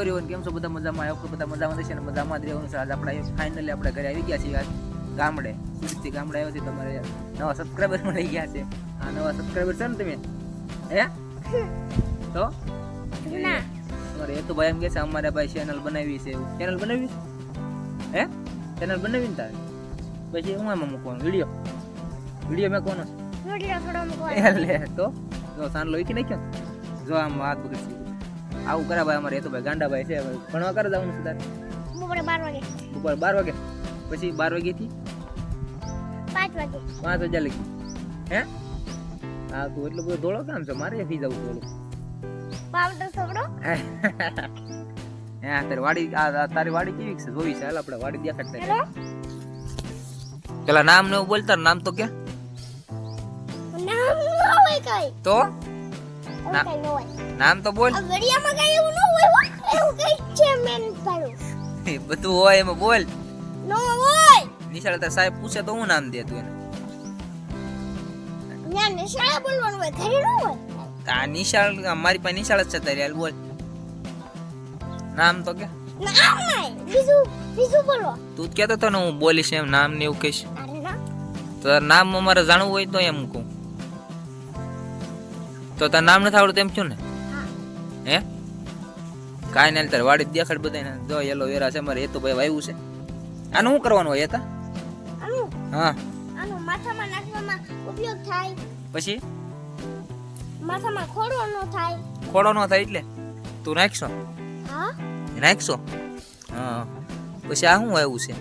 Everyone, કેમ છો બધા? મજામાં? આવ્યો બધા મજામાં થશે ને મજામાં જ રહેવાનું છે. આજ આપણે ફાઇનલી આપણે ઘરે આવી ગયા છીએ. આજ ગામડે સુરતથી ગામડે આવ્યો છે. તમારે નવા સબસ્ક્રાઈબર મળી ગયા છે. આ નવા સબસ્ક્રાઈબર છે ને તમે? હે તો તમારે એ તો ભાઈ એમ કે છે અમારે ભાઈ ચેનલ બનાવી છે. એવું ચેનલ બનાવી છે? હે ચેનલ બનાવી ને તારે પછી હું આમાં મૂકવાનું વિડીયો મેં કોનો લે તો જો સાંડલો વીખી નાખ્યો. જો આમ વાત બગડશે આવું કરા ભાઈ. અમારે એ તો ભાઈ ગાંડા ભાઈ છે. ભણવા કરે જવાનું છે તારે? બપોરે 12 વાગે. બપોરે 12 વાગે પછી 12 વાગે થી 5 વાગે 5 વાગ્યા લગી. હે હા તું એટલું બધું દોડો કામ છે? મારે ફી જવું થોડું પાવડર છોકરો. હે તારી વાડી તારી વાડી કેવી છે જોઈ છે? હાલ આપણે વાડી દેખાડતા. પેલા નામ ને એવું બોલતા. નામ તો કે નામ ન હોય કઈ તો નામ તો બોલ. વિડિયામાં કઈ એવું ન હોય. એવું કઈ છે મેન પાડો બધું હોય એમાં બોલ. નો હોય. નિશાળ તાર સાહેબ પૂછે તો હું નામ દે તું એને? ના નિશાળ બોલવાનું હોય, ઘરે ન હોય. આ નિશાળ મારી પાસે નિશાળ જ છે તારી. હાલ બોલ નામ તો કે. નામ નહીં, બીજું બોલો. તું જ કહેતો તો ને હું બોલીશ એમ નામ ને એવું કહીશ. અરે ના તો નામ અમારે જાણવું હોય તો એમ કહું. તો તાર નામ નથી આવડતું એમ છું ને? હે કાઈ નહીં તાર વાડી દેખાડ બધાને. જો એલો વેરા છે મારે. એ તો ભાઈ વાવ્યું છે. આનું શું કરવાનું હોય? એતા હા આનું માથામાં નાખવામાં ઉપયોગ થાય. પછી માથામાં ખોડો ન થાય. ખોડો ન થાય એટલે તું નાખશો? હા નાખશો. હા પછી આ શું આવ્યું છે?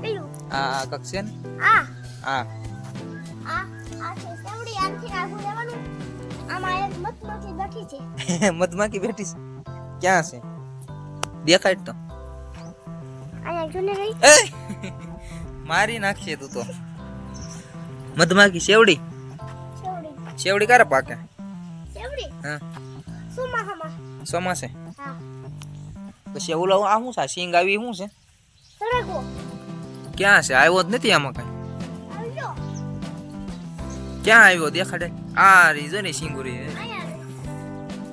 પેલું આ કક છે ને આ આ છે સેવડી. આંખી નાખું લેવાનું. આમાં એક મધમાખી બેઠી છે. મધમાખી બેઠી છે? ક્યાં છે? દેખાડ તો. આયા જોને રહી. મારી નાખશે તું તો. મધમાખી સેવડી સેવડી કારે પાકે? સેવડી હા સોમાસે. હા પછી ઓલો આ શું છે? સિંગ આવી શું છે? સરગવો. ક્યાં છે? આવ્યો જ નથી આમાં કઈ. આવ્યો ક્યાં આવ્યો? દેખાડે. આ રીજો ને સિંગુરી.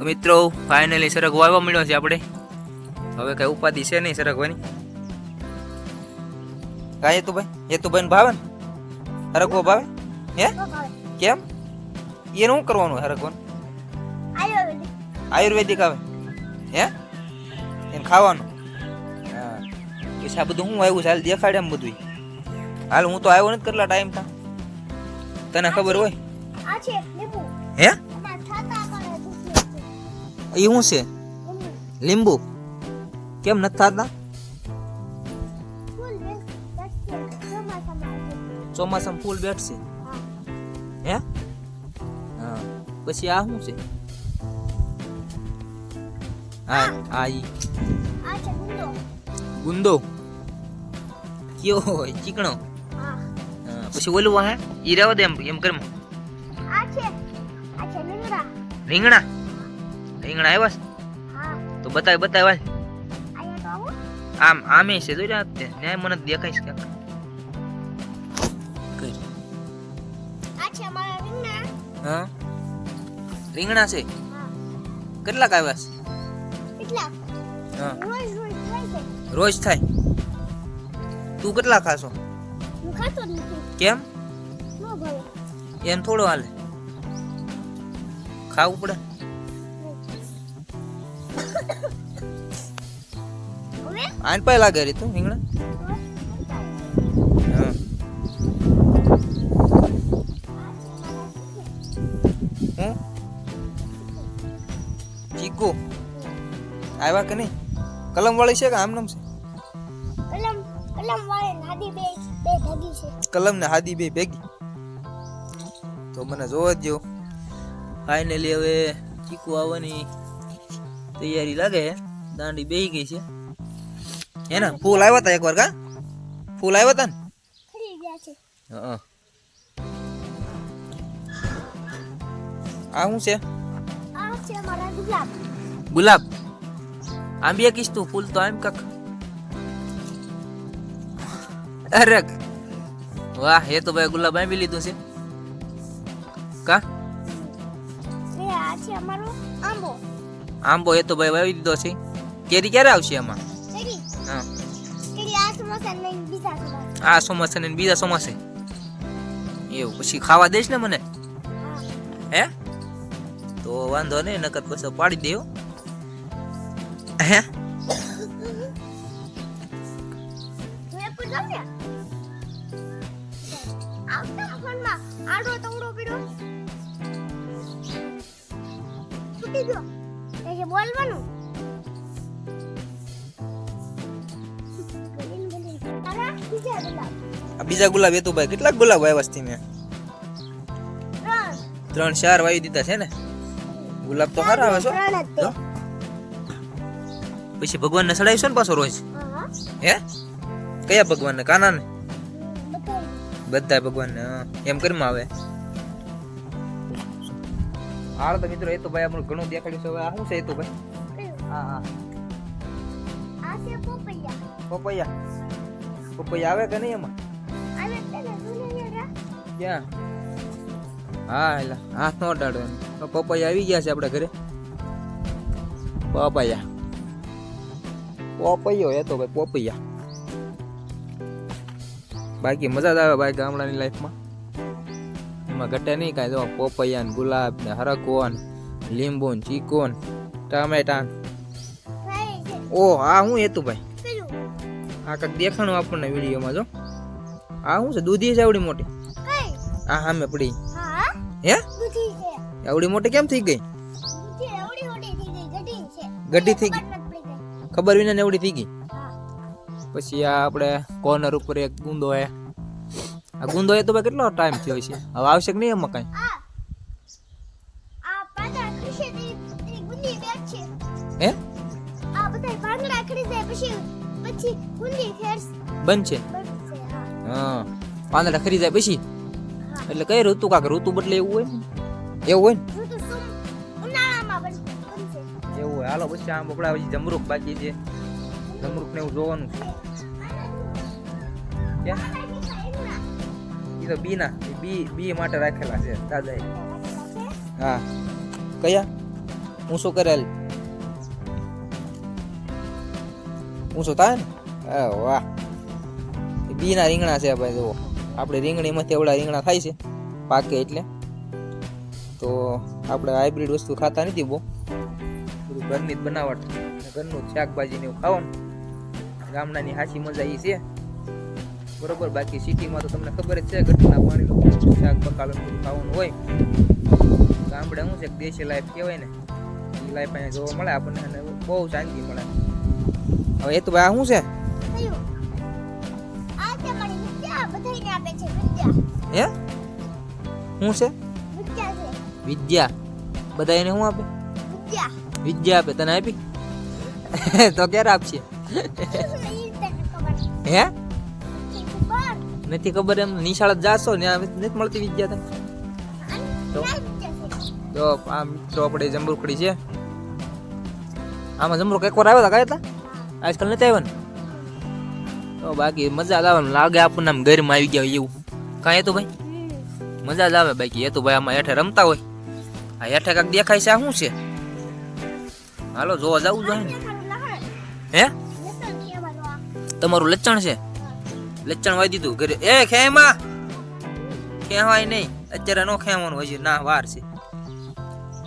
મિત્રો ફાઇનલી સરગવો આવ્યો મળ્યો છે આપણે. હવે કઈ ઉપાધિ છે નહીં સરગવાની. કાંઈ તો ભાઈ એ તો ભાઈ ભાવે ને સરગવો ભાવે? હે કેમ? એ શું કરવાનું સરગવાનું? આયુર્વેદિક આવે હે એને ખાવાનું. હા પછી આ બધું શું આવ્યું છે? હાલ દેખાડે એમ બધું. હાલ હું તો આવ્યો નથી કેટલા ટાઈમ થા. તને ખબર હોય? હે એ શું છે? લીંબુ. કેમ નથી થતા? ચોમાસામાં ફૂલ બેઠશે. હે હા પછી આ શું છે? હા આ ઈ ગુંદો કયો હોય? ચીકણો. પછી ઓલું હે ઈ રહેવા દે એમ કર. રીંગણા રીંગણા આવ્યા છે? તો બતાવ આમ આમે છે જોઈ રહ્યા તે ન્યાય મને દેખાઈશ કે હા રીંગણા છે. કેટલાક આવ્યા છે? હા રોજ થાય. તું કેટલા ખાશો? કેમ? એમ થોડો હાલે. ખાવું પડે. આન પાય લાગે રે તું રીંગણા. હા હું ચીકુ આવ્યા કે નહીં? કલમ વાળી છે કે આમ નામ છે? કલમ વાળી હાદી બે ભેગી છે. કલમ ને હાદી બે ભેગી. તો મને જોવા જ જો. ફાઇનલી હવે ચીકુ આવવાની તૈયારી લાગે. દાંડી બેહી ગઈ છે. હે ને ફૂલ આવ્યા હતા એકવાર. કા ફૂલ આવ્યા હતા ને? ખરી ગયા છે. હા આ શું છે? આ છે મારા ગુલાબ. ગુલાબ આમ બે કિસ તું ફૂલ તો આમ કક. અરે વાહ એ તો ભાઈ ગુલાબ આંબી લીધું છે. કા એ આ છે અમારો આંબો. આંબો એ તો ભાઈ વાવી દીધો છે. કેરી ક્યારે આવશે એમાં? કેરી હા કેરી આ સમોસા ને બીજા સમોસા. આ ચોમાસે ને બીજા ચોમાસે એવું પછી ખાવા દઈશ ને મને? હે તો વાંધો નહીં, નકર પછી પાડી દેવો. હે મેં પૂછ્યું ને આવતા ફોનમાં આડો તવડો પડ્યો ફૂટી ગયો એ બોલવાનું. તારા બીજા ગુલાબ આ બીજા ગુલાબ એ તો ભાઈ કેટલાક ગુલાબ આવ્યા છે મેં? 3-4 વાવી દીધા છે ને. ગુલાબ તો સારા આવે છે. પછી ભગવાનને ચડાવીશો ને પાછો રોજ? હે કયા ભગવાનને? કાનાને? બધા ભગવાનને એમ કરીમાં આવે. હાલ તો મિત્રો એ તો ભાઈ આપણું ઘણું દેખાડ્યું છે. હવે આ શું છે એ તો ભાઈ? હા આ છે પપૈયા. પપૈયા આવે કે નહીં એમાં? આવે છે ને દુનિયા ક્યાં? હા એલા હાથ નો અડાડો. પપૈયા આવી ગયા છે આપણા ઘરે. પપૈયો એ તો ભાઈ પપૈયા. બાકી મજા જ આવે ભાઈ ગામડાની લાઈફમાં. એમાં ઘટે નહીં કાંઈ. જો પપૈયા ને ગુલાબ ને હરકો ને લીંબુ ને ચીકો ને ટામેટા. ઓ આ શું હતું ભાઈ? આ કંઈક દેખાણું આપણને વિડીયોમાં. જો આ શું છે? દૂધી છે આવડી મોટી? આ સામે પડી. હે આવડી મોટી કેમ થઈ ગઈ? ગड्डी થઈ ગઈ ખબર વિના ને એવડી થઈ ગઈ. પછી આ આપણે કોર્નર ઉપર એક ગુંદો હે. આ ગુંદો એ તો ભાઈ કેટલો ટાઈમ થયો છે? હવે આવશે કે નહીં એમાં કઈ? હે આ બધા પાંદડા ખરી જાય પછી ગુંદી ફેરસ બનશે. હા પાંદડા ખરી જાય પછી એટલે કઈ ઋતુ કાક ઋતુ બદલે એવું હોય ને? એવું હોય ને? ઉનાળામાં બનશે એવું હોય. હાલો પછી આમ આપણા પછી જમરૂખ બાકી છે. જમરૂખ ને એવું જોવાનું. ક્યાં? એ તો બીના બી માટે રાખેલા છે દાદાએ. હા કયા? ઊંચો કરેલ ઊંચો થાય ને? વાહ બીના રીંગણા છે ભાઈ. જુઓ આપણે રીંગણીમાંથી એવડા રીંગણા થાય છે પાકે એટલે. તો આપણે હાઇબ્રિડ વસ્તુ ખાતા નથી બહુ. બધું ઘરની જ બનાવટ, ઘરનું શાકભાજી ને એવું ખાવાનું. ગામડાની હાચી મજા એ છે બરોબર. બાકી સિટીમાં તો તમને ખબર જ છે ઘરના પાણીનું શાક પકાવેલું બધું ખાવાનું હોય. ગામડે શું છે દેશી લાઈફ કહેવાય ને, એ લાઈફ અહીંયા જોવા મળે આપણને અને બહુ શાંતિ મળે. હવે એ તો ભાઈ આ શું છે? હે શું છે? વિદ્યા. બધા એને શું આપે? વિદ્યા આપે. તને આપી? તો ક્યારે આપશે? હે નથી ખબર એમ? નિશાળ જાશો ને નથી મળતી વિદ્યા તને? તો આ મિત્રો આપણે જમરૂખડી છે. આમાં જમરૂખ એકવાર આવ્યા હતા? કયા હતા? આજકાલ નથી આવ્યા ને? તો બાકી મજા જ આવે લાગે આપણને. આમ ઘરમાં આવી ગયા એવું કાંઈ તો ભાઈ મજા જ આવે. બાકી એ તો ભાઈ આમાં હેઠે રમતા હોય. આ હેઠે કાંક દેખાય છે. આ શું છે? હાલો જોવા જવું જોઈએ ને. હે તમારું લચ્ચણ છે? લચ્ચણ વાઈ દીધું ઘરે? એ ખેમાં ખેવાય નહીં અત્યારે. નો ખેવાનું હજી ના વાર છે.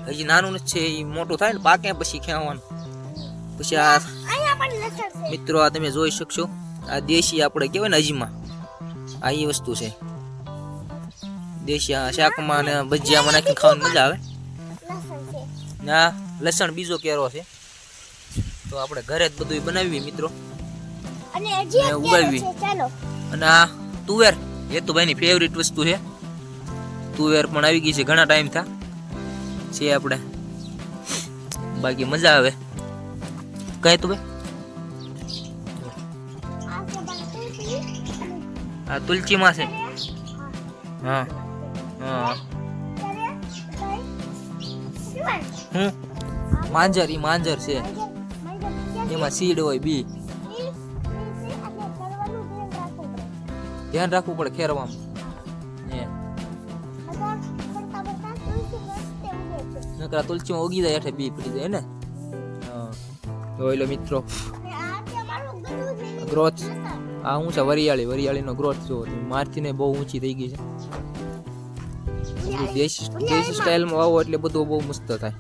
હજી નાનું છે એ મોટું થાય ને પાકે પછી ખેવાનું. પછી આ મિત્રો આ તમે જોઈ શકશો. આ દેશી આપણે કહેવાય ને અજમા. આ એ વસ્તુ છે દેશી. આ શાકમાં અને ભજીયામાં નાખીને ખાવાની મજા આવે. ના લસણ બીજો કેરો છે. તો આપણે ઘરે જ બધું બનાવીએ મિત્રો અને ઉગાવીએ. અને આ તુવેર એ તો ભાઈની ફેવરિટ વસ્તુ છે. તુવેર પણ આવી ગઈ છે ઘણા ટાઈમ થા છે આપણે. બાકી મજા આવે કઈ તું ભાઈ? આ તુલસીમાં છે. હા હા હું માંજર. ઈ માંજર છે. એમાં સીડ હોય બી. ધ્યાન રાખવું પડે ખેરવામાં. નકરા તુલસીમાં ઉગી જાય હેઠે બી પડી જાય ને. જોઈ લો મિત્રો આ તે અમારું ગધું છે એની ગ્રોથ નસા. આ હું છે વરિયાળીનો ગ્રોથ જો મારથી ને બહુ ઊંચી થઈ ગઈ છે દેશી સ્ટાઇલમાં વાવો એટલે બધું બહુ મસ્ત થાય